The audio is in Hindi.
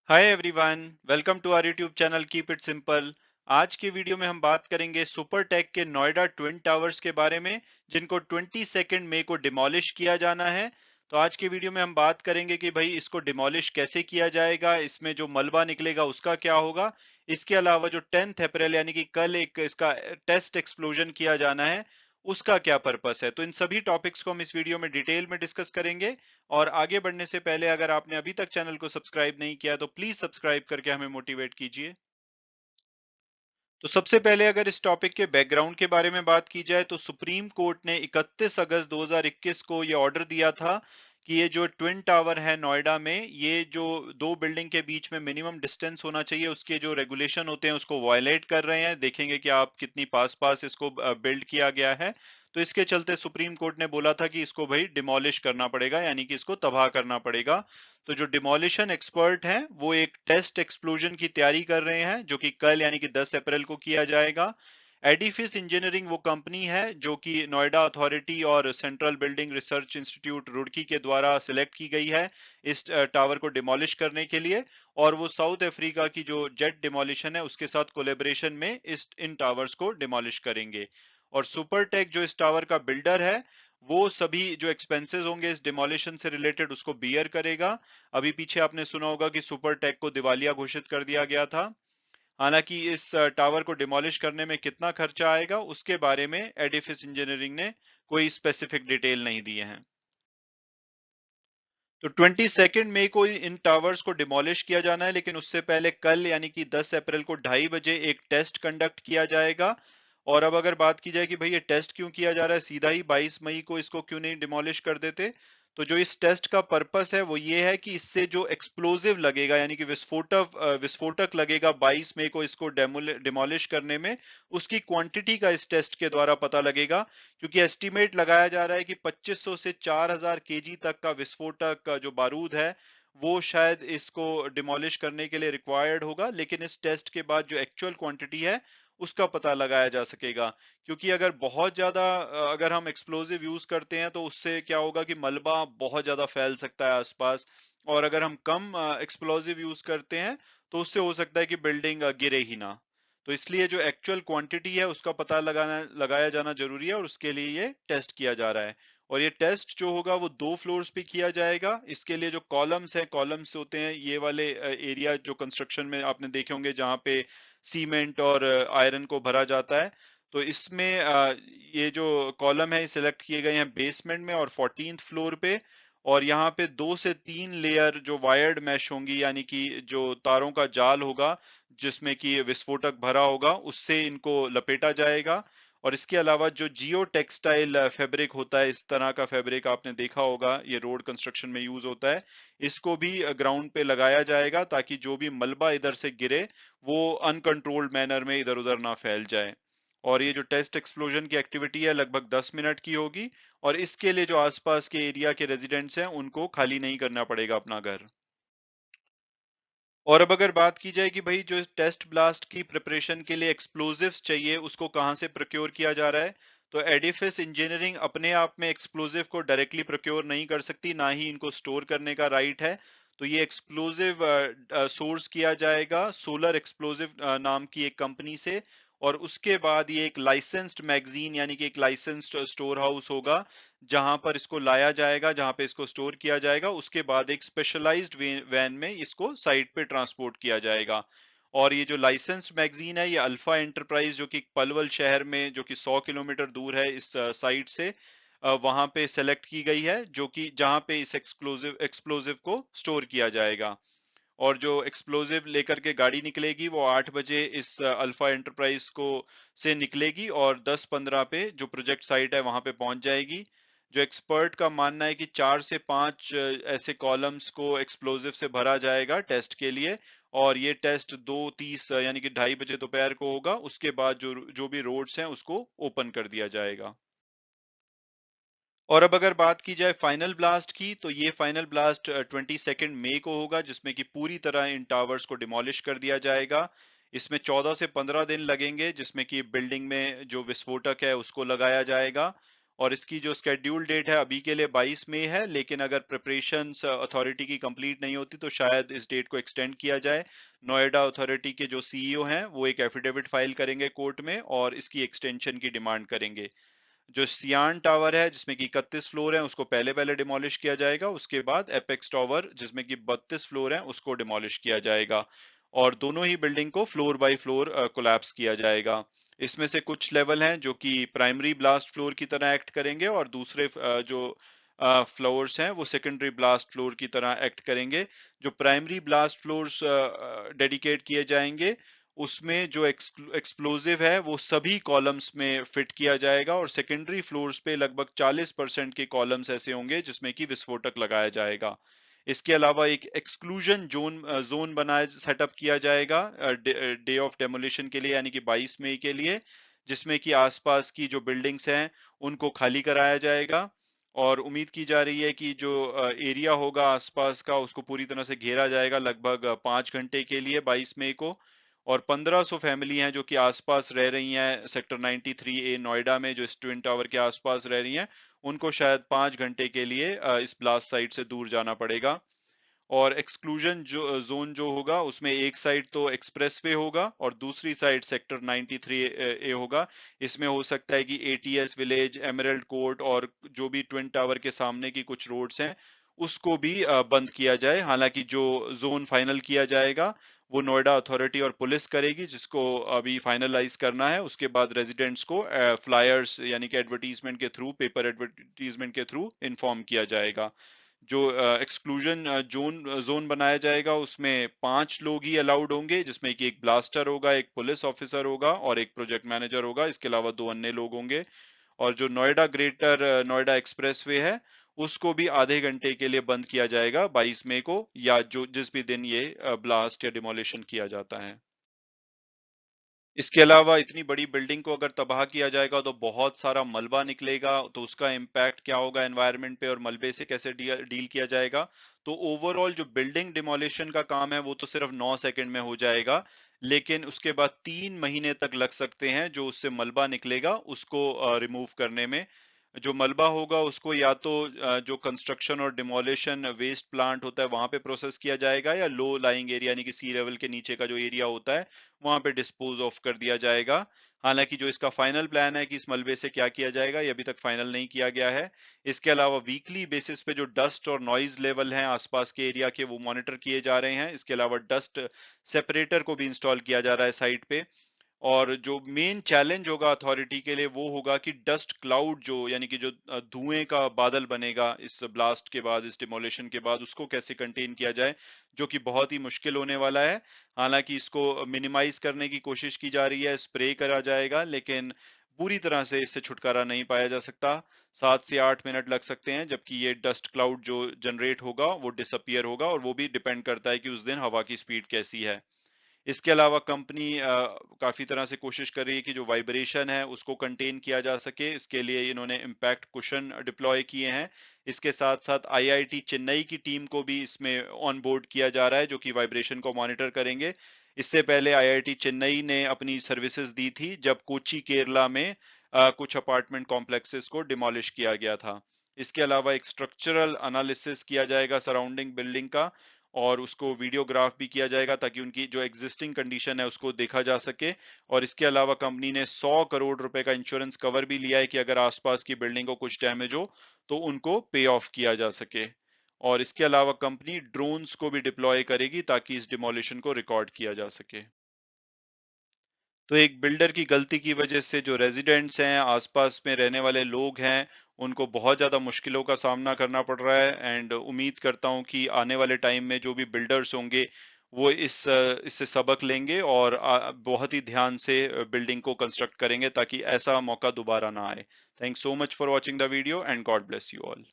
Hi everyone, welcome to our YouTube channel keep it simple. आज के वीडियो में हम बात करेंगे सुपरटेक के नोएडा ट्विन टावर्स के बारे में, जिनको 22 मई को डिमोलिश किया जाना है। तो आज के वीडियो में हम बात करेंगे कि भाई इसको डिमोलिश कैसे किया जाएगा, इसमें जो मलबा निकलेगा उसका क्या होगा। इसके अलावा जो 10 अप्रैल यानी कि कल एक इसका टेस्ट एक्सप्लोजन किया जाना है, उसका क्या पर्पस है। तो इन सभी टॉपिक्स को हम इस वीडियो में डिटेल में डिस्कस करेंगे। और आगे बढ़ने से पहले अगर आपने अभी तक चैनल को सब्सक्राइब नहीं किया तो प्लीज सब्सक्राइब करके हमें मोटिवेट कीजिए। तो सबसे पहले अगर इस टॉपिक के बैकग्राउंड के बारे में बात की जाए तो सुप्रीम कोर्ट ने 31 अगस्त 2021 को ये ऑर्डर दिया था कि ये जो ट्विन टावर है नोएडा में, ये जो दो बिल्डिंग के बीच में मिनिमम डिस्टेंस होना चाहिए उसके जो रेगुलेशन होते हैं उसको वायलेट कर रहे हैं। देखेंगे कि आप कितनी पास पास इसको बिल्ड किया गया है। तो इसके चलते सुप्रीम कोर्ट ने बोला था कि इसको भाई डिमोलिश करना पड़ेगा, यानी कि इसको तबाह करना पड़ेगा। तो जो डिमोलिशन एक्सपर्ट हैं वो एक टेस्ट एक्सप्लोजन की तैयारी कर रहे हैं, जो कि कल यानी कि 10 अप्रैल को किया जाएगा। एडिफिस इंजीनियरिंग वो कंपनी है जो कि नोएडा अथॉरिटी और central building research institute Roorkee के द्वारा सिलेक्ट की गई है इस टावर को डिमोलिश करने के लिए। और वो साउथ अफ्रीका की जो जेट डिमोलिशन है उसके साथ कोलेबोरेशन में इन टावर्स को डिमोलिश करेंगे। और सुपरटेक जो इस टावर का बिल्डर है, वो सभी जो एक्सपेंसेस होंगे इस डिमोलिशन से रिलेटेड उसको बियर करेगा। अभी पीछे आपने सुना होगा कि सुपरटेक को दिवालिया घोषित कर दिया गया था। हालांकि इस टावर को डिमोलिश करने में कितना खर्चा आएगा उसके बारे में एडिफिस इंजीनियरिंग ने कोई स्पेसिफिक डिटेल नहीं दिए हैं। तो 22 मई को इन टावर्स को डिमोलिश किया जाना है, लेकिन उससे पहले कल यानी कि 10 अप्रैल को 2:30 बजे एक टेस्ट कंडक्ट किया जाएगा। और अब अगर बात की जाए कि भाई ये टेस्ट क्यों किया जा रहा है, सीधा ही 22 मई को इसको क्यों नहीं डिमोलिश कर देते। तो जो इस टेस्ट का पर्पस है वो ये है कि इससे जो एक्सप्लोजिव लगेगा यानी कि विस्फोटक लगेगा 22 मई को इसको डिमोलिश करने में, उसकी क्वांटिटी का इस टेस्ट के द्वारा पता लगेगा। क्योंकि एस्टिमेट लगाया जा रहा है कि 2500 से 4000 केजी तक का विस्फोटक का जो बारूद है वो शायद इसको डिमोलिश करने के लिए रिक्वायर्ड होगा। लेकिन इस टेस्ट के बाद जो एक्चुअल क्वांटिटी है उसका पता लगाया जा सकेगा। क्योंकि अगर बहुत ज्यादा अगर हम एक्सप्लोजिव यूज करते हैं तो उससे क्या होगा कि मलबा बहुत ज्यादा फैल सकता है आसपास। और अगर हम कम एक्सप्लोजिव यूज करते हैं तो उससे हो सकता है कि बिल्डिंग गिरे ही ना। तो इसलिए जो एक्चुअल क्वांटिटी है उसका पता लगाया जाना जरूरी है, और उसके लिए ये टेस्ट किया जा रहा है। और ये टेस्ट जो होगा वो 2 फ्लोर्स पे किया जाएगा। इसके लिए जो कॉलम्स हैं, कॉलम्स होते हैं ये वाले एरिया जो कंस्ट्रक्शन में आपने देखे होंगे जहाँ पे सीमेंट और आयरन को भरा जाता है। तो इसमें ये जो कॉलम है सिलेक्ट किए गए हैं बेसमेंट में और 14th फ्लोर पे। और यहाँ पे 2 से 3 लेयर जो वायर्ड मैश होंगी, यानी कि जो तारों का जाल होगा जिसमें कि विस्फोटक भरा होगा, उससे इनको लपेटा जाएगा। और इसके अलावा जो जियो टेक्सटाइल फैब्रिक होता है, इस तरह का फैब्रिक आपने देखा होगा, ये रोड कंस्ट्रक्शन में यूज होता है, इसको भी ग्राउंड पे लगाया जाएगा ताकि जो भी मलबा इधर से गिरे वो अनकंट्रोल्ड मैनर में इधर उधर ना फैल जाए। और ये जो टेस्ट एक्सप्लोजन की एक्टिविटी है लगभग 10 मिनट की होगी। और इसके लिए जो आसपास के एरिया के रेजिडेंट्स हैं उनको खाली नहीं करना पड़ेगा अपना घर। और अब अगर बात की जाए कि भाई जो टेस्ट ब्लास्ट की प्रिपरेशन के लिए एक्सप्लोजिव्स चाहिए उसको कहाँ से प्रोक्योर किया जा रहा है। तो एडिफिस इंजीनियरिंग अपने आप में एक्सप्लोजिव को डायरेक्टली प्रोक्योर नहीं कर सकती, ना ही इनको स्टोर करने का राइट है। तो ये एक्सप्लोजिव सोर्स किया जाएगा सोलर एक्सप्लोजिव नाम की एक कंपनी से। और उसके बाद ये एक लाइसेंस्ड मैगजीन यानी कि एक लाइसेंस्ड स्टोर हाउस होगा जहां पर इसको लाया जाएगा, जहां पे इसको स्टोर किया जाएगा। उसके बाद एक स्पेशलाइज्ड वैन में इसको साइट पे ट्रांसपोर्ट किया जाएगा। और ये जो लाइसेंस्ड मैगजीन है ये अल्फा एंटरप्राइज जो कि पलवल शहर में, जो कि 100 किलोमीटर दूर है इस साइट से, वहां पे सेलेक्ट की गई है, जो कि जहां पे इस एक्सप्लोजिव को स्टोर किया जाएगा। और जो एक्सप्लोजिव लेकर के गाड़ी निकलेगी वो 8 बजे इस अल्फा एंटरप्राइज को से निकलेगी और 10:15 पे जो प्रोजेक्ट साइट है वहां पे पहुंच जाएगी। जो एक्सपर्ट का मानना है कि 4 से 5 ऐसे कॉलम्स को एक्सप्लोजिव से भरा जाएगा टेस्ट के लिए। और ये टेस्ट 2:30 यानी कि 2:30 बजे दोपहर को होगा। उसके बाद जो जो भी रोड्स हैं उसको ओपन कर दिया जाएगा। और अब अगर बात की जाए फाइनल ब्लास्ट की, तो ये फाइनल ब्लास्ट 22 मई को होगा, जिसमें कि पूरी तरह इन टावर्स को डिमोलिश कर दिया जाएगा। इसमें 14 से 15 दिन लगेंगे, जिसमें कि बिल्डिंग में जो विस्फोटक है उसको लगाया जाएगा। और इसकी जो स्केड्यूल डेट है अभी के लिए 22 मई है, लेकिन अगर प्रिपरेशंस अथॉरिटी की कंप्लीट नहीं होती तो शायद इस डेट को एक्सटेंड किया जाए। नोएडा अथॉरिटी के जो सीईओ हैं वो एक एफिडेविट फाइल करेंगे कोर्ट में और इसकी एक्सटेंशन की डिमांड करेंगे। जो सियान टावर है जिसमें कि 31 फ्लोर है उसको पहले पहले डिमोलिश किया जाएगा, उसके बाद एपेक्स टावर जिसमें कि 32 फ्लोर है उसको डिमोलिश किया जाएगा और दोनों ही बिल्डिंग को फ्लोर बाय फ्लोर कोलैप्स किया जाएगा। इसमें से कुछ लेवल हैं जो कि प्राइमरी ब्लास्ट फ्लोर की तरह एक्ट करेंगे और दूसरे जो फ्लोर्स हैं वो सेकेंडरी ब्लास्ट फ्लोर की तरह एक्ट करेंगे। जो प्राइमरी ब्लास्ट फ्लोर्स डेडिकेट किए जाएंगे उसमें जो एक्सप्लोजिव है वो सभी कॉलम्स में फिट किया जाएगा और सेकेंडरी फ्लोर्स पे लगभग 40% के कॉलम्स ऐसे होंगे जिसमें कि विस्फोटक लगाया जाएगा। इसके अलावा एक एक्सक्लूजन जोन बनाया सेटअप किया जाएगा डे ऑफ डेमोलिशन के लिए यानी कि 22 मई के लिए, जिसमें कि आसपास की जो बिल्डिंग्स हैं उनको खाली कराया जाएगा और उम्मीद की जा रही है कि जो एरिया होगा आसपास का उसको पूरी तरह से घेरा जाएगा लगभग 5 घंटे के लिए 22 मई को। और 1500 फैमिली हैं जो कि आसपास रह रही हैं सेक्टर 93A नोएडा में, जो इस ट्विन टावर के आसपास रह रही हैं, उनको शायद 5 घंटे के लिए इस ब्लास्ट साइट से दूर जाना पड़ेगा। और एक्सक्लूजन जो जोन जो होगा उसमें एक साइड तो एक्सप्रेसवे होगा और दूसरी साइड सेक्टर 93A होगा। इसमें हो सकता है कि ATS विलेज, एमरल्ड कोर्ट और जो भी ट्विन टावर के सामने की कुछ रोड्स हैं उसको भी बंद किया जाए। हालांकि जो जोन फाइनल किया जाएगा वो नोएडा अथॉरिटी और पुलिस करेगी, जिसको अभी फाइनलाइज करना है। उसके बाद रेजिडेंट्स को फ्लायर्स यानी कि एडवर्टीजमेंट के थ्रू, पेपर एडवर्टीजमेंट के थ्रू इन्फॉर्म किया जाएगा। जो एक्सक्लूजन जोन बनाया जाएगा उसमें 5 लोग ही अलाउड होंगे, जिसमें कि एक ब्लास्टर होगा, एक पुलिस ऑफिसर होगा और एक प्रोजेक्ट मैनेजर होगा। इसके अलावा 2 अन्य लोग होंगे। और जो नोएडा ग्रेटर नोएडा एक्सप्रेसवे है उसको भी आधे घंटे के लिए बंद किया जाएगा 22 मई को, या जो जिस भी दिन ये ब्लास्ट या डिमोलिशन किया जाता है। इसके अलावा इतनी बड़ी बिल्डिंग को अगर तबाह किया जाएगा तो बहुत सारा मलबा निकलेगा, तो उसका इम्पैक्ट क्या होगा एनवायरनमेंट पे और मलबे से कैसे डील किया जाएगा। तो ओवरऑल जो बिल्डिंग डिमोलिशन का काम है वो तो सिर्फ 9 सेकंड में हो जाएगा, लेकिन उसके बाद 3 महीने तक लग सकते हैं जो उससे मलबा निकलेगा उसको रिमूव करने में। जो मलबा होगा उसको या तो जो कंस्ट्रक्शन और डिमोलिशन वेस्ट प्लांट होता है वहां पे प्रोसेस किया जाएगा, या लो लाइंग एरिया यानी कि सी लेवल के नीचे का जो एरिया होता है वहां पे डिस्पोज ऑफ कर दिया जाएगा। हालांकि जो इसका फाइनल प्लान है कि इस मलबे से क्या किया जाएगा ये अभी तक फाइनल नहीं किया गया है। इसके अलावा वीकली बेसिस पे जो डस्ट और नॉइज लेवल हैं आसपास के एरिया के वो मॉनिटर किए जा रहे हैं। इसके अलावा डस्ट सेपरेटर को भी इंस्टॉल किया जा रहा है साइट पे। और जो मेन चैलेंज होगा अथॉरिटी के लिए वो होगा कि डस्ट क्लाउड जो यानी कि जो धुएं का बादल बनेगा इस ब्लास्ट के बाद, इस डिमोलिशन के बाद, उसको कैसे कंटेन किया जाए, जो कि बहुत ही मुश्किल होने वाला है। हालांकि इसको मिनिमाइज करने की कोशिश की जा रही है, स्प्रे करा जाएगा, लेकिन पूरी तरह से इससे छुटकारा नहीं पाया जा सकता। 7 से 8 मिनट लग सकते हैं जबकि ये डस्ट क्लाउड जो जनरेट होगा वो डिसअपियर होगा, और वो भी डिपेंड करता है कि उस दिन हवा की स्पीड कैसी है। इसके अलावा कंपनी काफी तरह से कोशिश कर रही है कि जो वाइब्रेशन है उसको कंटेन किया जा सके। इसके लिए इन्होंने इम्पैक्ट कुशन डिप्लॉय किए हैं। इसके साथ साथ आईआईटी चेन्नई की टीम को भी इसमें ऑन बोर्ड किया जा रहा है जो कि वाइब्रेशन को मॉनिटर करेंगे। इससे पहले आईआईटी चेन्नई ने अपनी सर्विसेज दी थी जब कोची केरला में कुछ अपार्टमेंट कॉम्प्लेक्सेस को डिमोलिश किया गया था। इसके अलावा एक स्ट्रक्चरल एनालिसिस किया जाएगा सराउंडिंग बिल्डिंग का, और उसको वीडियोग्राफ भी किया जाएगा ताकि उनकी जो एग्जिस्टिंग कंडीशन है उसको देखा जा सके। और इसके अलावा कंपनी ने 100 करोड़ रुपए का इंश्योरेंस कवर भी लिया है कि अगर आसपास की बिल्डिंग को कुछ डैमेज हो तो उनको पे ऑफ किया जा सके। और इसके अलावा कंपनी ड्रोन्स को भी डिप्लॉय करेगी ताकि इस डिमोलिशन को रिकॉर्ड किया जा सके। तो एक बिल्डर की गलती की वजह से जो रेजिडेंट्स हैं, आसपास में रहने वाले लोग हैं, उनको बहुत ज्यादा मुश्किलों का सामना करना पड़ रहा है। एंड उम्मीद करता हूं कि आने वाले टाइम में जो भी बिल्डर्स होंगे वो इससे सबक लेंगे और बहुत ही ध्यान से बिल्डिंग को कंस्ट्रक्ट करेंगे ताकि ऐसा मौका दोबारा ना आए। Thanks so much for watching the video and God bless you all.